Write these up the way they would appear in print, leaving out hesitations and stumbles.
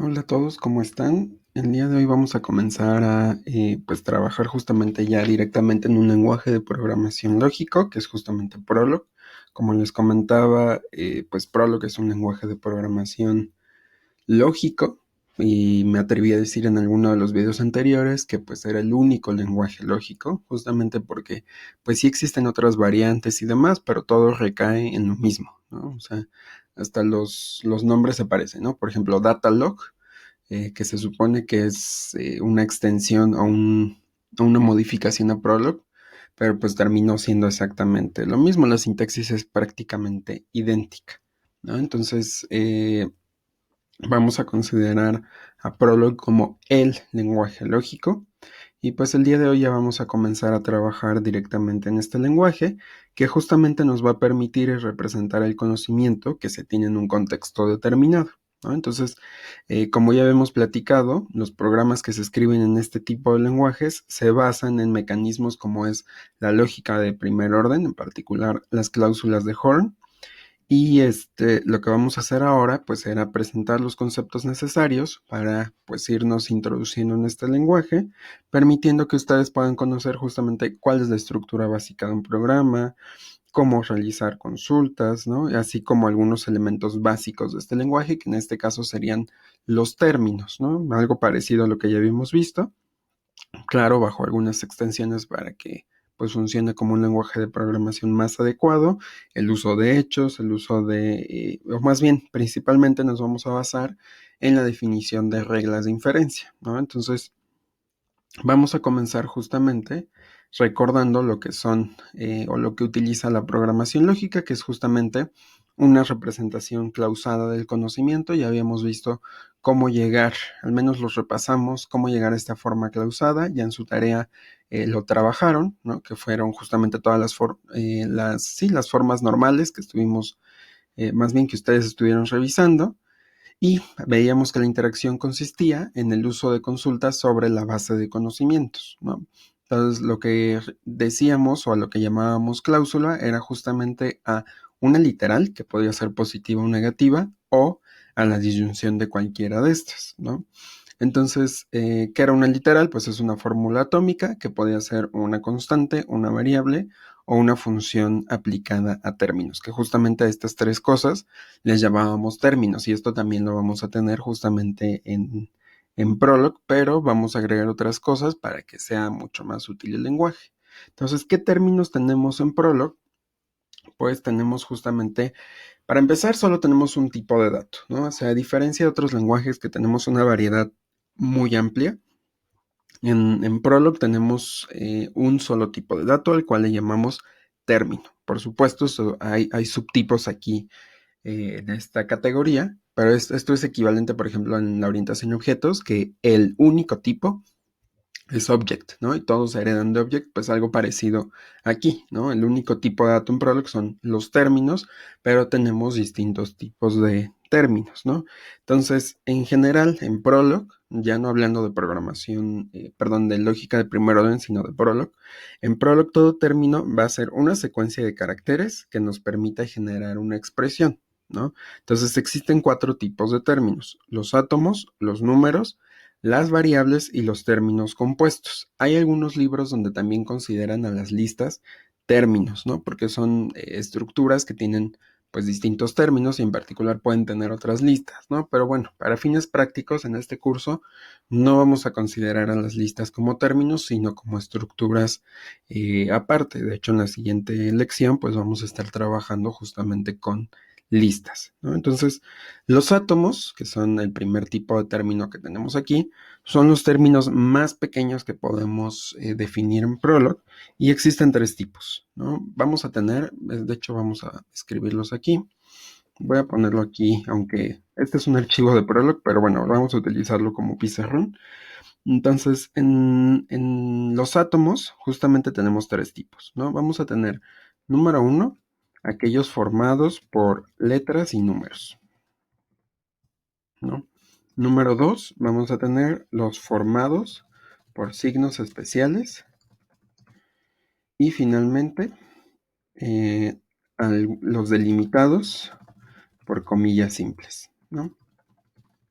Hola a todos, ¿cómo están? El día de hoy vamos a comenzar a pues trabajar justamente ya directamente en un lenguaje de programación lógico, que es justamente Prolog. Como les comentaba, pues Prolog es un lenguaje de programación lógico y me atreví a decir en alguno de los videos anteriores que pues era el único lenguaje lógico, justamente porque pues sí existen otras variantes y demás, pero todo recae en lo mismo, ¿no? O sea, hasta los nombres se parecen, ¿no? Por ejemplo, Datalog, que se supone que es una extensión o una modificación a Prolog, pero pues terminó siendo exactamente lo mismo, la sintaxis es prácticamente idéntica, ¿no? Entonces, vamos a considerar a Prolog como el lenguaje lógico. Y pues el día de hoy ya vamos a comenzar a trabajar directamente en este lenguaje que justamente nos va a permitir representar el conocimiento que se tiene en un contexto determinado, ¿no? Entonces, como ya hemos platicado, los programas que se escriben en este tipo de lenguajes se basan en mecanismos como es la lógica de primer orden, en particular las cláusulas de Horn, y lo que vamos a hacer ahora, pues, será presentar los conceptos necesarios para, pues, irnos introduciendo en este lenguaje, permitiendo que ustedes puedan conocer justamente cuál es la estructura básica de un programa, cómo realizar consultas, ¿no? Así como algunos elementos básicos de este lenguaje, que en este caso serían los términos, ¿no? Algo parecido a lo que ya habíamos visto, claro, bajo algunas extensiones para que pues funcione como un lenguaje de programación más adecuado, el uso de hechos, el uso o más bien, principalmente nos vamos a basar en la definición de reglas de inferencia, ¿no? Entonces, vamos a comenzar justamente recordando lo que son o lo que utiliza la programación lógica, que es justamente una representación clausada del conocimiento. Ya habíamos visto cómo llegar, al menos los repasamos, cómo llegar a esta forma clausada. Ya en su tarea lo trabajaron, ¿no? Que fueron justamente todas las formas normales que estuvimos, más bien que ustedes estuvieron revisando. Y veíamos que la interacción consistía en el uso de consultas sobre la base de conocimientos, ¿no? Entonces, lo que decíamos o a lo que llamábamos cláusula era justamente a una literal, que podía ser positiva o negativa, o a la disyunción de cualquiera de estas, ¿no? Entonces, ¿qué era una literal? Pues es una fórmula atómica que podía ser una constante, una variable o una función aplicada a términos, que justamente a estas tres cosas les llamábamos términos, y esto también lo vamos a tener justamente en Prolog, pero vamos a agregar otras cosas para que sea mucho más útil el lenguaje. Entonces, ¿qué términos tenemos en Prolog? Pues tenemos justamente, para empezar, solo tenemos un tipo de dato, ¿no? O sea, a diferencia de otros lenguajes que tenemos una variedad muy amplia, en Prolog tenemos un solo tipo de dato, al cual le llamamos término. Por supuesto, hay subtipos aquí en esta categoría, pero esto es equivalente, por ejemplo, en la orientación a objetos, que el único tipo es object, ¿no? Y todos heredan de object, pues algo parecido aquí, ¿no? El único tipo de dato en Prolog son los términos, pero tenemos distintos tipos de términos, ¿no? Entonces, en general, en Prolog, ya no hablando de programación, perdón, de lógica de primer orden, sino de Prolog, en Prolog todo término va a ser una secuencia de caracteres que nos permita generar una expresión, ¿no? Entonces, existen cuatro tipos de términos: los átomos, los números, las variables y los términos compuestos. Hay algunos libros donde también consideran a las listas términos, ¿no? Porque son estructuras que tienen pues distintos términos y en particular pueden tener otras listas, ¿no? Pero bueno, para fines prácticos en este curso no vamos a considerar a las listas como términos, sino como estructuras aparte. De hecho, en la siguiente lección pues vamos a estar trabajando justamente con listas, ¿no? Entonces, los átomos, que son el primer tipo de término que tenemos aquí, son los términos más pequeños que podemos definir en Prolog, y existen tres tipos, ¿no? Vamos a tener, de hecho vamos a escribirlos aquí, voy a ponerlo aquí, aunque este es un archivo de Prolog, pero bueno, vamos a utilizarlo como pizarrón. Entonces, en los átomos justamente tenemos tres tipos, ¿no? Vamos a tener, número uno, aquellos formados por letras y números, ¿no? Número 2, vamos a tener los formados por signos especiales. Y finalmente, eh, los delimitados por comillas simples, ¿no?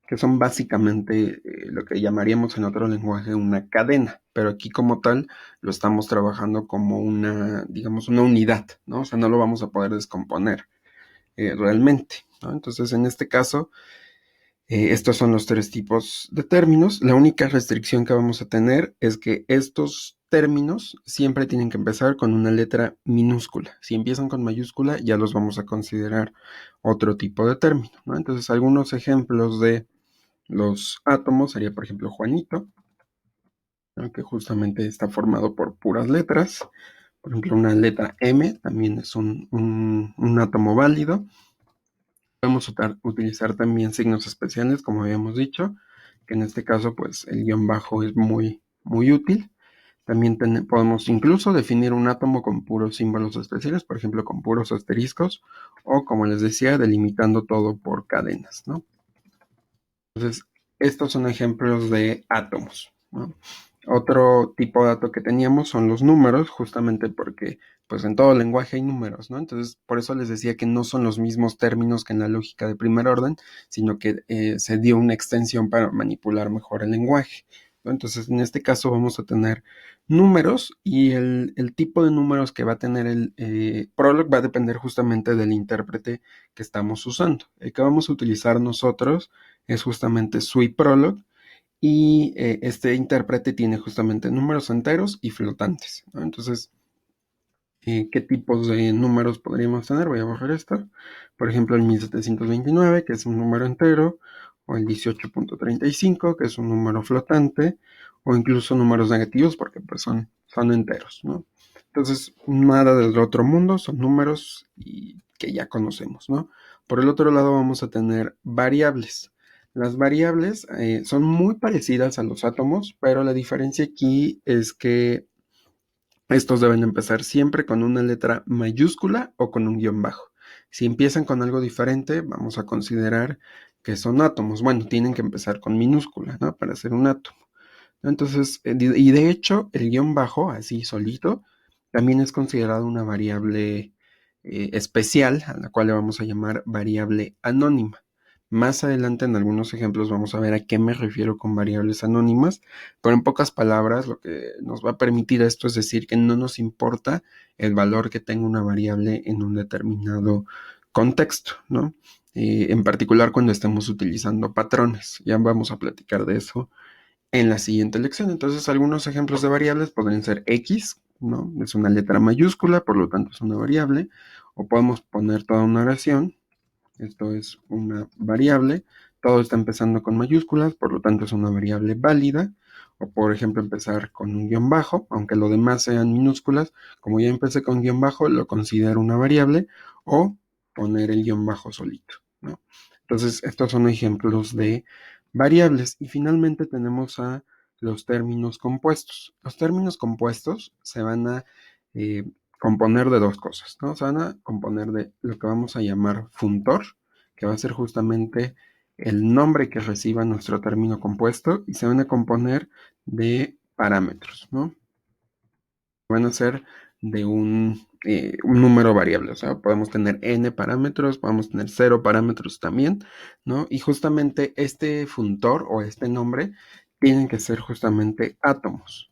que son básicamente lo que llamaríamos en otro lenguaje una cadena, pero aquí como tal lo estamos trabajando como una, digamos, una unidad, ¿no? O sea, no lo vamos a poder descomponer realmente, ¿no? Entonces, en este caso, estos son los tres tipos de términos. La única restricción que vamos a tener es que estos términos siempre tienen que empezar con una letra minúscula. Si empiezan con mayúscula, ya los vamos a considerar otro tipo de término, ¿no? Entonces, algunos ejemplos de los átomos sería, por ejemplo, Juanito, ¿no? Que justamente está formado por puras letras. Por ejemplo, una letra M también es un átomo válido. Podemos utilizar también signos especiales, como habíamos dicho, que en este caso, pues el guión bajo es muy, muy útil. También podemos incluso definir un átomo con puros símbolos especiales, por ejemplo, con puros asteriscos, o como les decía, delimitando todo por cadenas, ¿no? Entonces, estos son ejemplos de átomos, ¿no? Otro tipo de dato que teníamos son los números, justamente porque pues en todo lenguaje hay números, ¿no? Entonces, por eso les decía que no son los mismos términos que en la lógica de primer orden, sino que se dio una extensión para manipular mejor el lenguaje, ¿no? Entonces, en este caso vamos a tener números y el tipo de números que va a tener el Prolog va a depender justamente del intérprete que estamos usando. El que vamos a utilizar nosotros es justamente SweProlog y este intérprete tiene justamente números enteros y flotantes, ¿no? Entonces, ¿qué tipos de números podríamos tener? Voy a borrar esto. Por ejemplo, el 1729, que es un número entero, o el 18.35, que es un número flotante, o incluso números negativos, porque pues son enteros, ¿no? Entonces, nada del otro mundo, son números y que ya conocemos, ¿no? Por el otro lado vamos a tener variables. Las variables son muy parecidas a los átomos, pero la diferencia aquí es que estos deben empezar siempre con una letra mayúscula o con un guión bajo. Si empiezan con algo diferente, vamos a considerar que son átomos. Bueno, tienen que empezar con minúscula, ¿no? Para ser un átomo. Entonces, y de hecho, el guión bajo, así solito, también es considerado una variable especial, a la cual le vamos a llamar variable anónima. Más adelante en algunos ejemplos vamos a ver a qué me refiero con variables anónimas, pero en pocas palabras lo que nos va a permitir esto es decir que no nos importa el valor que tenga una variable en un determinado contexto, ¿no? En particular cuando estemos utilizando patrones. Ya vamos a platicar de eso en la siguiente lección. Entonces, algunos ejemplos de variables podrían ser X, ¿no? Es una letra mayúscula, por lo tanto es una variable, o podemos poner toda una oración, esto es una variable, todo está empezando con mayúsculas, por lo tanto es una variable válida, o por ejemplo empezar con un guión bajo, aunque lo demás sean minúsculas, como ya empecé con guión bajo, lo considero una variable, o poner el guión bajo solito, ¿no? Entonces, estos son ejemplos de variables. Y finalmente tenemos a los términos compuestos. Los términos compuestos se van a eh, componer de dos cosas, ¿no? Se van a componer de lo que vamos a llamar funtor, que va a ser justamente el nombre que reciba nuestro término compuesto, y se van a componer de parámetros, ¿no? Van a ser de un número variable, o sea, podemos tener n parámetros, podemos tener 0 parámetros también, ¿no? Y justamente este funtor o este nombre tienen que ser justamente átomos,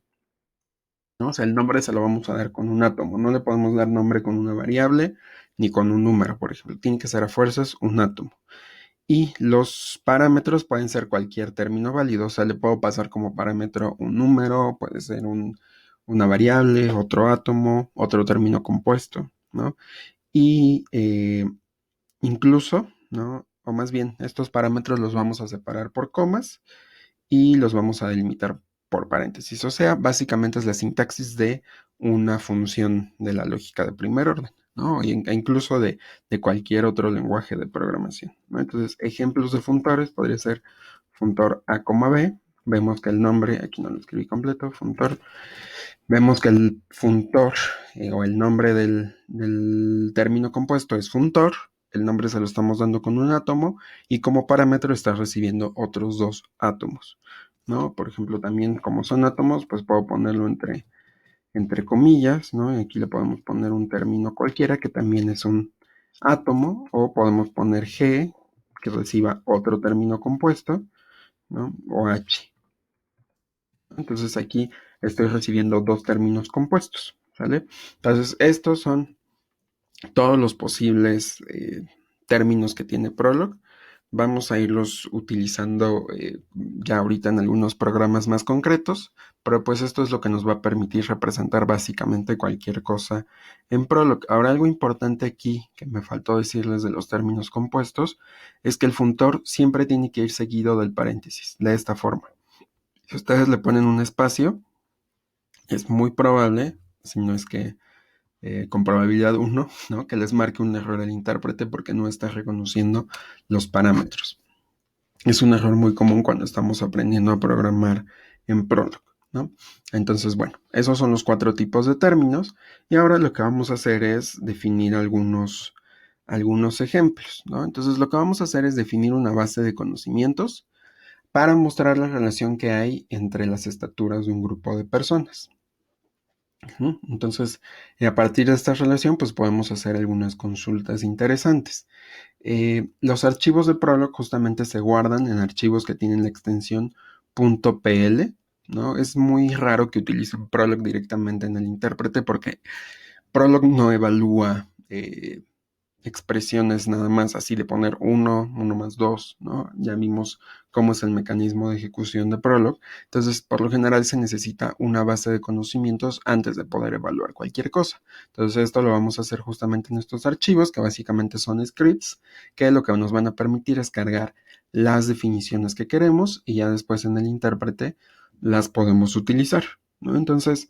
¿no? O sea, el nombre se lo vamos a dar con un átomo, no le podemos dar nombre con una variable ni con un número, por ejemplo, tiene que ser a fuerzas un átomo. Y los parámetros pueden ser cualquier término válido, o sea, le puedo pasar como parámetro un número, puede ser una variable, otro átomo, otro término compuesto, ¿no? Y incluso, ¿no? O más bien, estos parámetros los vamos a separar por comas y los vamos a delimitar por paréntesis. O sea, básicamente es la sintaxis de una función de la lógica de primer orden, ¿no? E incluso de cualquier otro lenguaje de programación, ¿no? Entonces, ejemplos de funtores podría ser funtor A, B. Vemos que el nombre, aquí no lo escribí completo, funtor. Vemos que el funtor o el nombre del término compuesto es funtor. El nombre se lo estamos dando con un átomo y como parámetro está recibiendo otros dos átomos, ¿no? Por ejemplo, también como son átomos, pues puedo ponerlo entre comillas, ¿no? Y aquí le podemos poner un término cualquiera que también es un átomo, o podemos poner G, que reciba otro término compuesto, ¿no? O H. Entonces aquí estoy recibiendo dos términos compuestos, ¿sale? Entonces estos son todos los posibles términos que tiene Prolog. Vamos a irlos utilizando ya ahorita en algunos programas más concretos, pero pues esto es lo que nos va a permitir representar básicamente cualquier cosa en Prolog. Ahora algo importante aquí que me faltó decirles de los términos compuestos es que el funtor siempre tiene que ir seguido del paréntesis, de esta forma. Si ustedes le ponen un espacio, es muy probable, si no es que con probabilidad 1, ¿no? Que les marque un error el intérprete porque no está reconociendo los parámetros. Es un error muy común cuando estamos aprendiendo a programar en Prolog, ¿no? Entonces, bueno, esos son los 4 tipos de términos y ahora lo que vamos a hacer es definir algunos ejemplos, ¿no? Entonces, lo que vamos a hacer es definir una base de conocimientos para mostrar la relación que hay entre las estaturas de un grupo de personas. Entonces, a partir de esta relación, pues podemos hacer algunas consultas interesantes. Los archivos de Prolog justamente se guardan en archivos que tienen la extensión .pl, ¿no? Es muy raro que utilicen Prolog directamente en el intérprete porque Prolog no evalúa expresiones nada más así de poner 1 más 2, ¿no? Ya vimos cómo es el mecanismo de ejecución de Prolog. Entonces, por lo general se necesita una base de conocimientos antes de poder evaluar cualquier cosa. Entonces, esto lo vamos a hacer justamente en estos archivos, que básicamente son scripts, que lo que nos van a permitir es cargar las definiciones que queremos y ya después en el intérprete las podemos utilizar, ¿no? Entonces,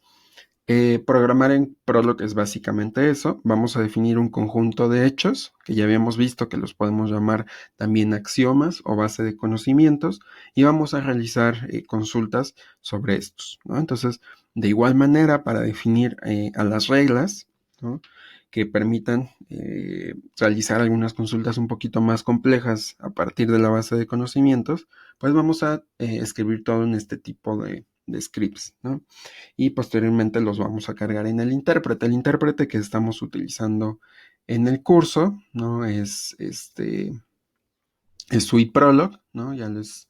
programar en Prolog es básicamente eso. Vamos a definir un conjunto de hechos, que ya habíamos visto que los podemos llamar también axiomas o base de conocimientos, y vamos a realizar consultas sobre estos, ¿no? Entonces, de igual manera, para definir a las reglas, ¿no? Que permitan realizar algunas consultas un poquito más complejas a partir de la base de conocimientos, pues vamos a escribir todo en este tipo de scripts, ¿no? Y posteriormente los vamos a cargar en el intérprete. El intérprete que estamos utilizando en el curso, ¿no? Es SwiProlog, ¿no? Ya les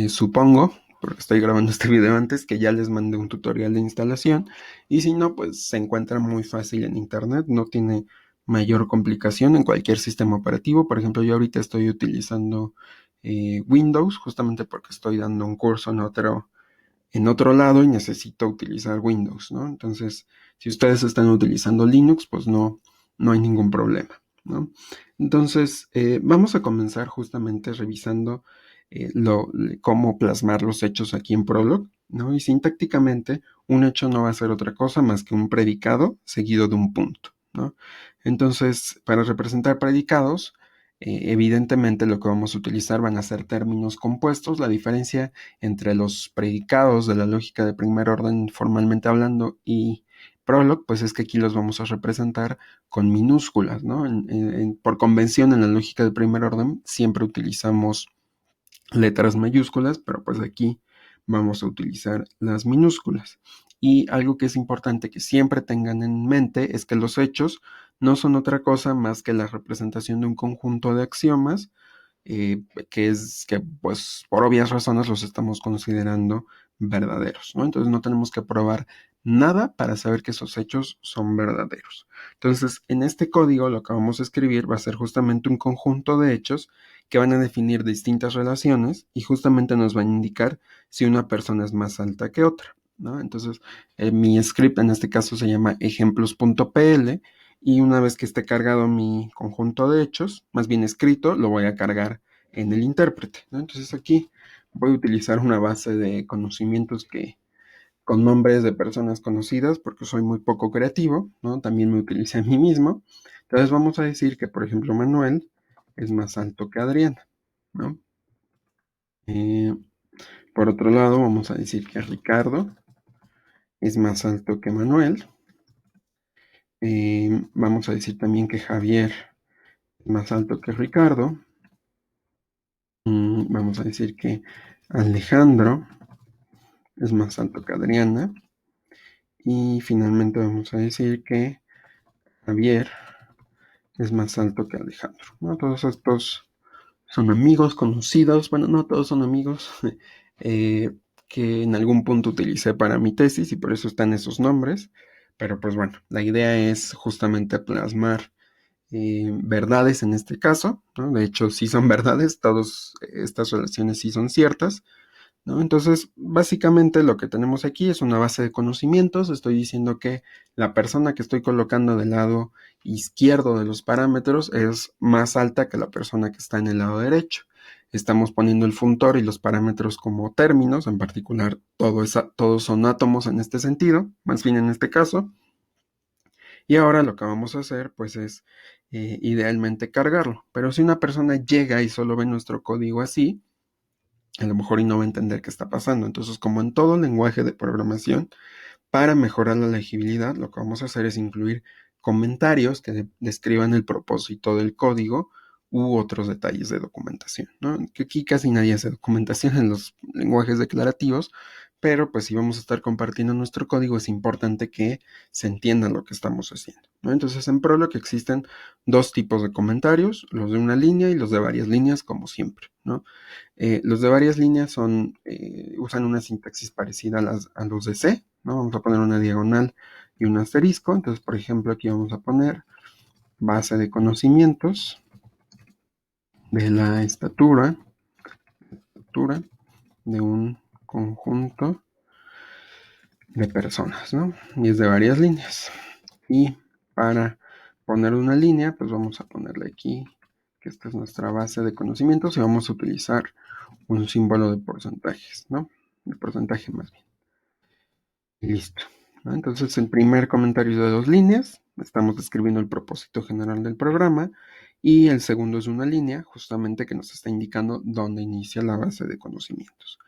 supongo, porque estoy grabando este video antes, que ya les mandé un tutorial de instalación. Y si no, pues se encuentra muy fácil en internet, no tiene mayor complicación en cualquier sistema operativo. Por ejemplo, yo ahorita estoy utilizando Windows, justamente porque estoy dando un curso en otro lado y necesito utilizar Windows, ¿no? Entonces, si ustedes están utilizando Linux, pues no hay ningún problema, ¿no? Entonces, vamos a comenzar justamente revisando cómo plasmar los hechos aquí en Prolog, ¿no? Y sintácticamente, un hecho no va a ser otra cosa más que un predicado seguido de un punto, ¿no? Entonces, para representar predicados, evidentemente lo que vamos a utilizar van a ser términos compuestos. La diferencia entre los predicados de la lógica de primer orden formalmente hablando y Prolog, pues es que aquí los vamos a representar con minúsculas, ¿no? Por convención en la lógica de primer orden siempre utilizamos letras mayúsculas, pero pues aquí vamos a utilizar las minúsculas. Y algo que es importante que siempre tengan en mente es que los hechos no son otra cosa más que la representación de un conjunto de axiomas que pues por obvias razones los estamos considerando verdaderos, ¿no? Entonces no tenemos que probar nada para saber que esos hechos son verdaderos. Entonces, en este código lo que vamos a escribir va a ser justamente un conjunto de hechos que van a definir distintas relaciones y justamente nos van a indicar si una persona es más alta que otra, ¿no? Entonces, mi script en este caso se llama ejemplos.pl y una vez que esté cargado mi conjunto de hechos, más bien escrito, lo voy a cargar en el intérprete, ¿no? Entonces aquí voy a utilizar una base de conocimientos que con nombres de personas conocidas porque soy muy poco creativo, ¿no? También me utilicé a mí mismo. Entonces vamos a decir que, por ejemplo, Manuel es más alto que Adriana, ¿no? Eh, por otro lado, vamos a decir que Ricardo es más alto que Manuel. Vamos a decir también que Javier es más alto que Ricardo. Vamos a decir que Alejandro es más alto que Adriana. Y finalmente vamos a decir que Javier es más alto que Alejandro, ¿no? Todos estos son amigos, conocidos, bueno, no todos son amigos, que en algún punto utilicé para mi tesis y por eso están esos nombres. Pero pues bueno, la idea es justamente plasmar verdades en este caso, ¿no? De hecho, sí son verdades, todas estas relaciones sí son ciertas, ¿no? Entonces, básicamente lo que tenemos aquí es una base de conocimientos. Estoy diciendo que la persona que estoy colocando del lado izquierdo de los parámetros es más alta que la persona que está en el lado derecho. Estamos poniendo el funtor y los parámetros como términos, en particular todos son átomos en este sentido, más bien en este caso. Y ahora lo que vamos a hacer pues es idealmente cargarlo. Pero si una persona llega y solo ve nuestro código así, a lo mejor y no va a entender qué está pasando. Entonces, como en todo lenguaje de programación, para mejorar la legibilidad, lo que vamos a hacer es incluir comentarios que describan el propósito del código u otros detalles de documentación, ¿no? Que aquí casi nadie hace documentación en los lenguajes declarativos, pero pues si vamos a estar compartiendo nuestro código es importante que se entienda lo que estamos haciendo, ¿no? Entonces en Prolog existen dos tipos de comentarios, los de una línea y los de varias líneas, como siempre, ¿no? Los de varias líneas usan una sintaxis parecida a los de C, ¿no? Vamos a poner una diagonal y un asterisco. Entonces, por ejemplo, aquí vamos a poner base de conocimientos de la estatura de un conjunto de personas, ¿no? Y es de varias líneas. Y para poner una línea, pues vamos a ponerle aquí que esta es nuestra base de conocimientos y vamos a utilizar un símbolo de porcentajes, ¿no? De porcentaje más bien. Y listo, ¿no? Entonces el primer comentario es de 2 líneas, estamos describiendo el propósito general del programa, y el segundo es una línea, justamente que nos está indicando dónde inicia la base de conocimientos.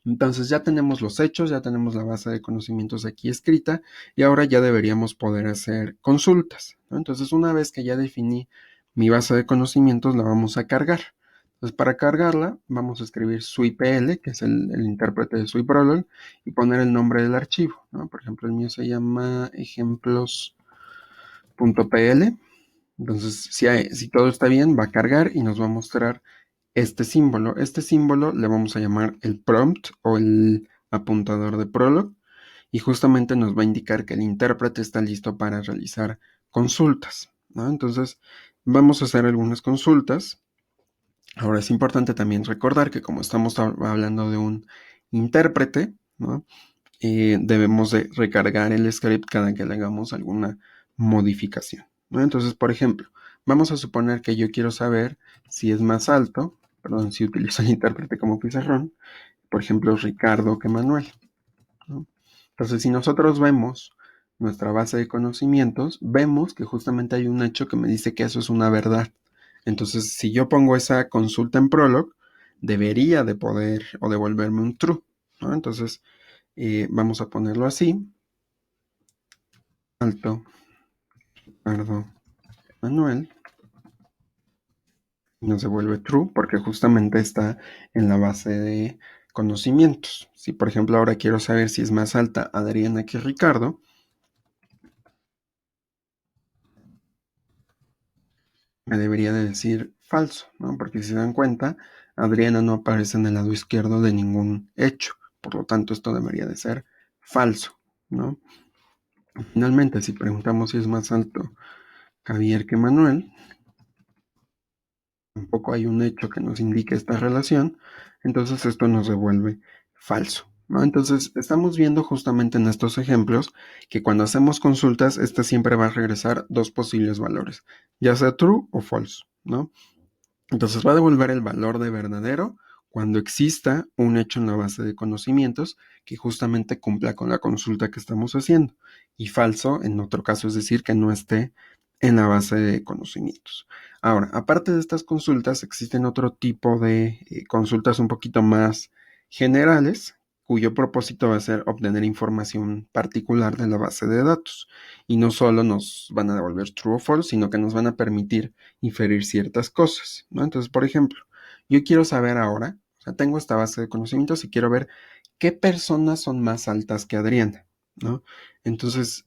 Entonces ya tenemos los hechos, ya tenemos la base de conocimientos aquí escrita, y ahora ya deberíamos poder hacer consultas, ¿no? Entonces una vez que ya definí mi base de conocimientos, la vamos a cargar. Entonces para cargarla vamos a escribir suipl, que es el intérprete de suiprolog, y poner el nombre del archivo, ¿no? Por ejemplo, el mío se llama ejemplos.pl. Entonces, si todo está bien, va a cargar y nos va a mostrar este símbolo. Este símbolo le vamos a llamar el prompt o el apuntador de Prolog y justamente nos va a indicar que el intérprete está listo para realizar consultas, ¿no? Entonces, vamos a hacer algunas consultas. Ahora es importante también recordar que como estamos hablando de un intérprete, ¿no? Debemos de recargar el script cada que le hagamos alguna modificación, ¿no? Entonces, por ejemplo, vamos a suponer que yo quiero saber si es más alto, perdón, si utilizo el intérprete como pizarrón, por ejemplo, Ricardo que Manuel, ¿no? Entonces, si nosotros vemos nuestra base de conocimientos, vemos que justamente hay un hecho que me dice que eso es una verdad. Entonces, si yo pongo esa consulta en Prolog, debería de poder o devolverme un true, ¿no? Entonces, vamos a ponerlo así. Alto, Ricardo, Manuel. Y nos devuelve true porque justamente está en la base de conocimientos. Si por ejemplo ahora quiero saber si es más alta Adriana que Ricardo, me debería de decir falso, ¿no? Porque si se dan cuenta, Adriana no aparece en el lado izquierdo de ningún hecho. Por lo tanto, esto debería de ser falso, ¿no? Finalmente, si preguntamos si es más alto Javier que Manuel, tampoco hay un hecho que nos indique esta relación, entonces esto nos devuelve falso, ¿no? Entonces estamos viendo justamente en estos ejemplos que cuando hacemos consultas, esta siempre va a regresar dos posibles valores, ya sea true o false, ¿no? Entonces va a devolver el valor de verdadero cuando exista un hecho en la base de conocimientos que justamente cumpla con la consulta que estamos haciendo. Y falso en otro caso, es decir, que no esté en la base de conocimientos. Ahora, aparte de estas consultas, existen otro tipo de consultas un poquito más generales, cuyo propósito va a ser obtener información particular de la base de datos. Y no solo nos van a devolver true o false, sino que nos van a permitir inferir ciertas cosas, ¿no? Entonces, por ejemplo, yo quiero saber ahora, o sea, tengo esta base de conocimientos y quiero ver qué personas son más altas que Adriana, ¿no? Entonces,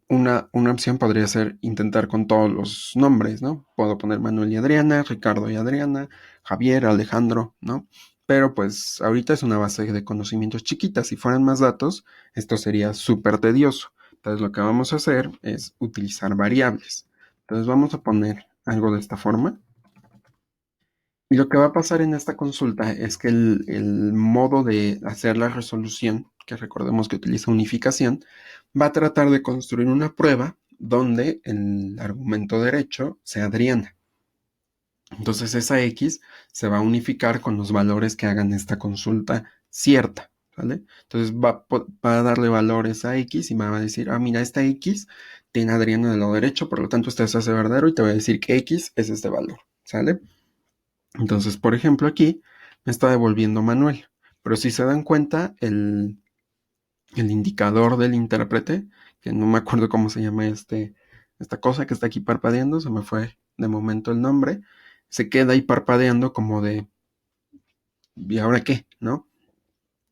Una opción podría ser intentar con todos los nombres, ¿no? Puedo poner Manuel y Adriana, Ricardo y Adriana, Javier, Alejandro, ¿no? Pero pues ahorita es una base de conocimientos chiquita. Si fueran más datos, esto sería súper tedioso. Entonces lo que vamos a hacer es utilizar variables. Entonces vamos a poner algo de esta forma. Y lo que va a pasar en esta consulta es que el modo de hacer la resolución, que recordemos que utiliza unificación, va a tratar de construir una prueba donde el argumento derecho sea Adriana. Entonces esa X se va a unificar con los valores que hagan esta consulta cierta, ¿vale? Entonces va a darle valores a X y me va a decir, ah, mira, esta X tiene a Adriana del lado derecho, por lo tanto este se hace verdadero y te voy a decir que X es este valor, ¿sale? Entonces, por ejemplo, aquí me está devolviendo Manuel. Pero si se dan cuenta, el indicador del intérprete, que no me acuerdo cómo se llama esta cosa que está aquí parpadeando, se me fue de momento el nombre, se queda ahí parpadeando como de, ¿y ahora qué? ¿No?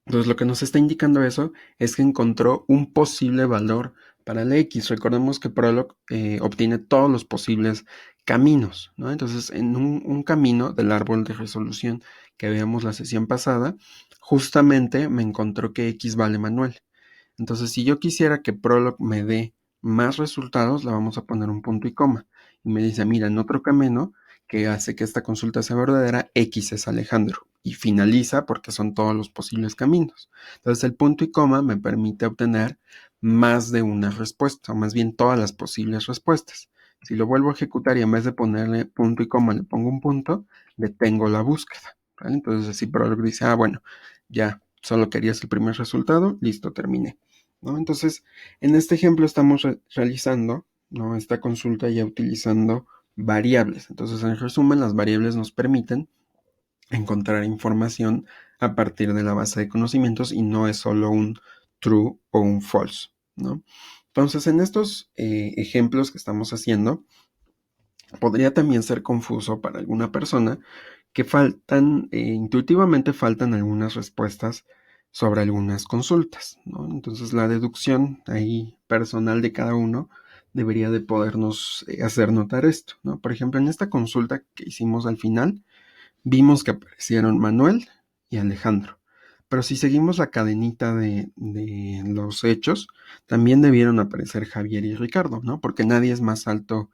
Entonces lo que nos está indicando eso es que encontró un posible valor para el X. Recordemos que Prolog obtiene todos los posibles caminos, ¿no? Entonces en un camino del árbol de resolución que veíamos la sesión pasada, justamente me encontró que X vale Manuel. Entonces, si yo quisiera que Prolog me dé más resultados, le vamos a poner un punto y coma. Y me dice, mira, en otro camino que hace que esta consulta sea verdadera, X es Alejandro. Y finaliza porque son todos los posibles caminos. Entonces, el punto y coma me permite obtener más de una respuesta, o más bien todas las posibles respuestas. Si lo vuelvo a ejecutar y en vez de ponerle punto y coma le pongo un punto, detengo la búsqueda, ¿vale? Entonces, si Prolog dice, ah, bueno, ya solo querías el primer resultado, listo, terminé, ¿no? Entonces, en este ejemplo estamos realizando, ¿no?, esta consulta ya utilizando variables. Entonces, en resumen, las variables nos permiten encontrar información a partir de la base de conocimientos y no es solo un true o un false, ¿no? Entonces, en estos ejemplos que estamos haciendo, podría también ser confuso para alguna persona que intuitivamente faltan algunas respuestas sobre algunas consultas, ¿no? Entonces la deducción ahí personal de cada uno debería de podernos hacer notar esto, ¿no? Por ejemplo, en esta consulta que hicimos al final, vimos que aparecieron Manuel y Alejandro. Pero si seguimos la cadenita de los hechos, también debieron aparecer Javier y Ricardo, ¿no? Porque nadie es más alto,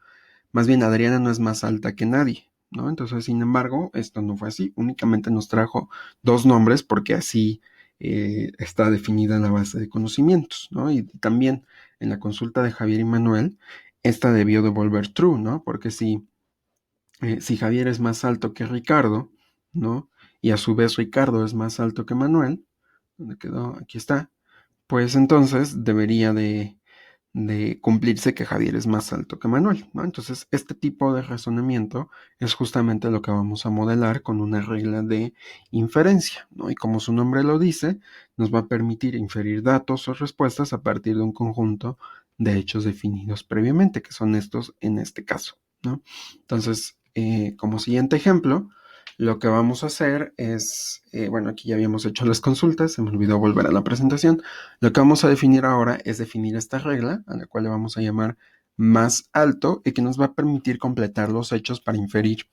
más bien Adriana no es más alta que nadie, ¿no? Entonces, sin embargo, esto no fue así. Únicamente nos trajo dos nombres porque así está definida la base de conocimientos, ¿no? Y también en la consulta de Javier y Manuel, esta debió devolver true, ¿no? Porque si Javier es más alto que Ricardo, ¿no? Y a su vez Ricardo es más alto que Manuel, ¿dónde quedó? Aquí está. Pues entonces debería de cumplirse que Javier es más alto que Manuel, ¿no? Entonces, este tipo de razonamiento es justamente lo que vamos a modelar con una regla de inferencia, ¿no? Y como su nombre lo dice, nos va a permitir inferir datos o respuestas a partir de un conjunto de hechos definidos previamente, que son estos en este caso, ¿no? Entonces, como siguiente ejemplo, lo que vamos a hacer es, bueno, aquí ya habíamos hecho las consultas, se me olvidó volver a la presentación. Lo que vamos a definir ahora es definir esta regla, a la cual le vamos a llamar más alto y que nos va a permitir completar los hechos para inferir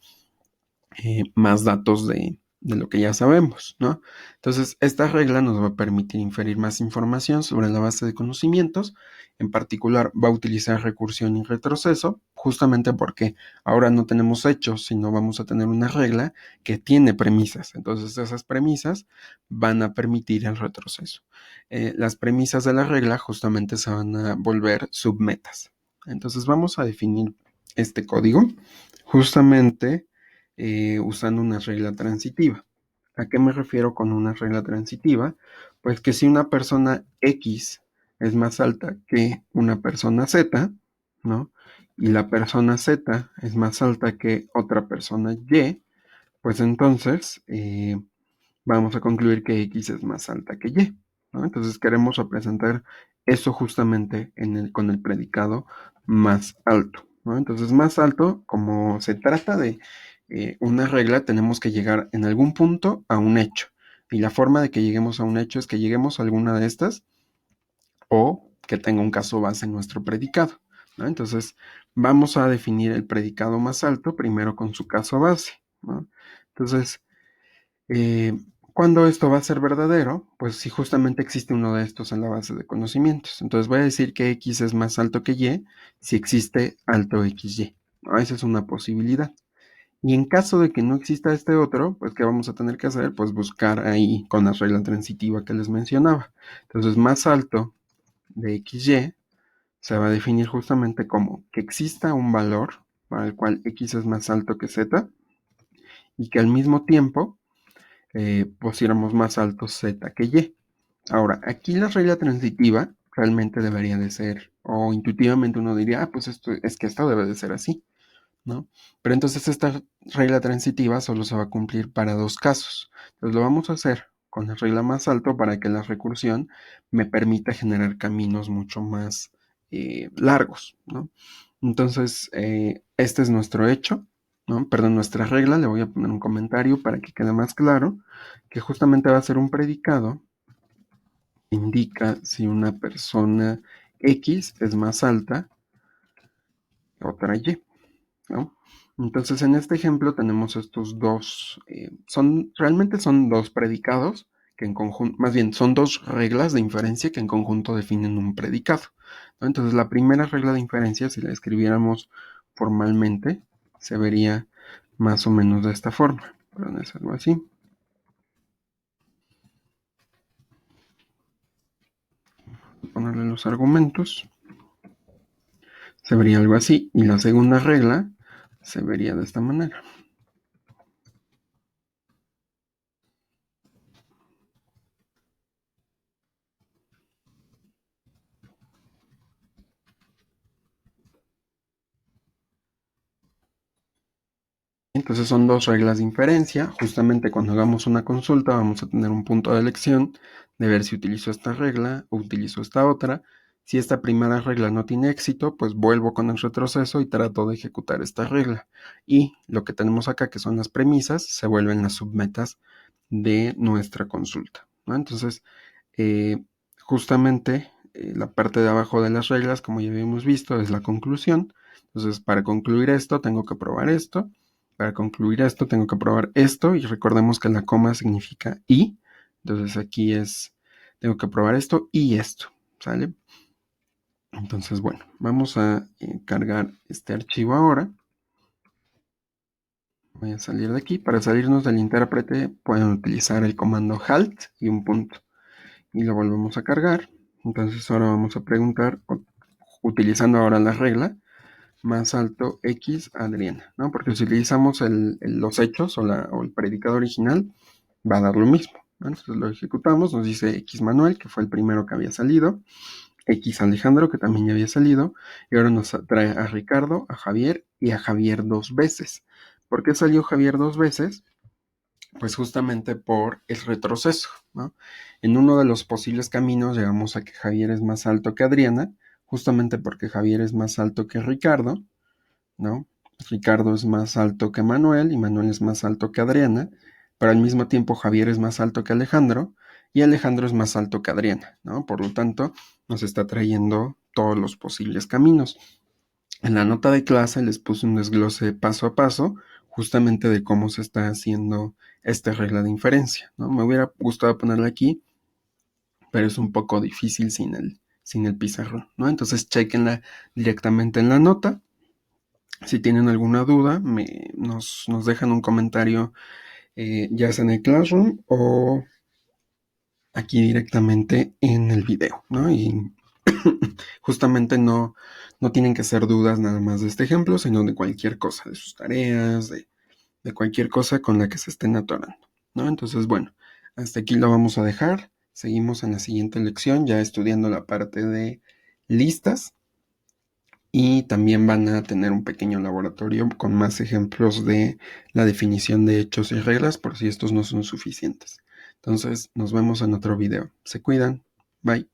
más datos de lo que ya sabemos, ¿no? Entonces, esta regla nos va a permitir inferir más información sobre la base de conocimientos. En particular, va a utilizar recursión y retroceso, justamente porque ahora no tenemos hechos, sino vamos a tener una regla que tiene premisas. Entonces, esas premisas van a permitir el retroceso. Las premisas de la regla justamente se van a volver submetas. Entonces, vamos a definir este código justamente usando una regla transitiva. ¿A qué me refiero con una regla transitiva? Pues que si una persona X es más alta que una persona Z, ¿no? Y la persona Z es más alta que otra persona Y, pues entonces vamos a concluir que X es más alta que Y, ¿no? Entonces queremos representar eso justamente con el predicado más alto, ¿no? Entonces más alto, como se trata de una regla, tenemos que llegar en algún punto a un hecho. Y la forma de que lleguemos a un hecho es que lleguemos a alguna de estas o que tenga un caso base en nuestro predicado, ¿no? Entonces, vamos a definir el predicado más alto primero con su caso base, ¿no? Entonces, ¿cuándo esto va a ser verdadero? Pues si justamente existe uno de estos en la base de conocimientos. Entonces voy a decir que X es más alto que Y si existe alto XY, ¿no? Esa es una posibilidad. Y en caso de que no exista este otro, pues ¿qué vamos a tener que hacer? Pues buscar ahí con la regla transitiva que les mencionaba. Entonces, más alto de XY se va a definir justamente como que exista un valor para el cual X es más alto que Z y que al mismo tiempo pusiéramos más alto Z que Y. Ahora, aquí la regla transitiva realmente debería de ser, o intuitivamente uno diría, pues esto es que esto debe de ser así, ¿no? Pero entonces esta regla transitiva solo se va a cumplir para dos casos. Entonces lo vamos a hacer con la regla más alto para que la recursión me permita generar caminos mucho más largos, ¿no? Entonces, este es nuestro hecho, ¿no? Perdón, nuestra regla. Le voy a poner un comentario para que quede más claro, que justamente va a ser un predicado que indica si una persona X es más alta que otra Y, ¿no? Entonces, en este ejemplo tenemos estos dos, realmente son dos predicados que en conjunto, más bien, son dos reglas de inferencia que en conjunto definen un predicado, ¿no? Entonces, la primera regla de inferencia, si la escribiéramos formalmente, se vería más o menos de esta forma. Perdón, es algo así. Ponerle los argumentos. Se vería algo así. Y la segunda regla se vería de esta manera. Entonces son dos reglas de inferencia. Justamente cuando hagamos una consulta vamos a tener un punto de elección de ver si utilizo esta regla o utilizo esta otra. Si esta primera regla no tiene éxito, pues vuelvo con el retroceso y trato de ejecutar esta regla. Y lo que tenemos acá, que son las premisas, se vuelven las submetas de nuestra consulta, ¿no? Entonces, justamente la parte de abajo de las reglas, como ya habíamos visto, es la conclusión. Entonces, para concluir esto, tengo que probar esto. Para concluir esto, tengo que probar esto. Y recordemos que la coma significa y. Entonces, aquí tengo que probar esto y esto, ¿sale? Entonces, bueno, vamos a cargar este archivo ahora. Voy a salir de aquí. Para salirnos del intérprete, pueden utilizar el comando halt y un punto. Y lo volvemos a cargar. Entonces ahora vamos a preguntar, utilizando ahora la regla, más alto X Adriana, ¿no? Porque si utilizamos los hechos o el predicado original, va a dar lo mismo, ¿no? Entonces lo ejecutamos, nos dice X Manuel, que fue el primero que había salido, X Alejandro, que también ya había salido, y ahora nos trae a Ricardo, a Javier y a Javier dos veces. ¿Por qué salió Javier dos veces? Pues justamente por el retroceso, ¿no? En uno de los posibles caminos llegamos a que Javier es más alto que Adriana, justamente porque Javier es más alto que Ricardo, ¿no? Ricardo es más alto que Manuel y Manuel es más alto que Adriana, pero al mismo tiempo Javier es más alto que Alejandro y Alejandro es más alto que Adriana, ¿no? Por lo tanto, nos está trayendo todos los posibles caminos. En la nota de clase les puse un desglose paso a paso, justamente de cómo se está haciendo esta regla de inferencia, ¿no? Me hubiera gustado ponerla aquí, pero es un poco difícil sin el pizarrón, ¿no? Entonces, chequenla directamente en la nota. Si tienen alguna duda, nos dejan un comentario, ya sea en el Classroom o aquí directamente en el video, ¿no? Y justamente no tienen que ser dudas nada más de este ejemplo, sino de cualquier cosa, de sus tareas, de cualquier cosa con la que se estén atorando, ¿no? Entonces, bueno, hasta aquí lo vamos a dejar. Seguimos en la siguiente lección, ya estudiando la parte de listas. Y también van a tener un pequeño laboratorio con más ejemplos de la definición de hechos y reglas, por si estos no son suficientes. Entonces, nos vemos en otro video. Se cuidan. Bye.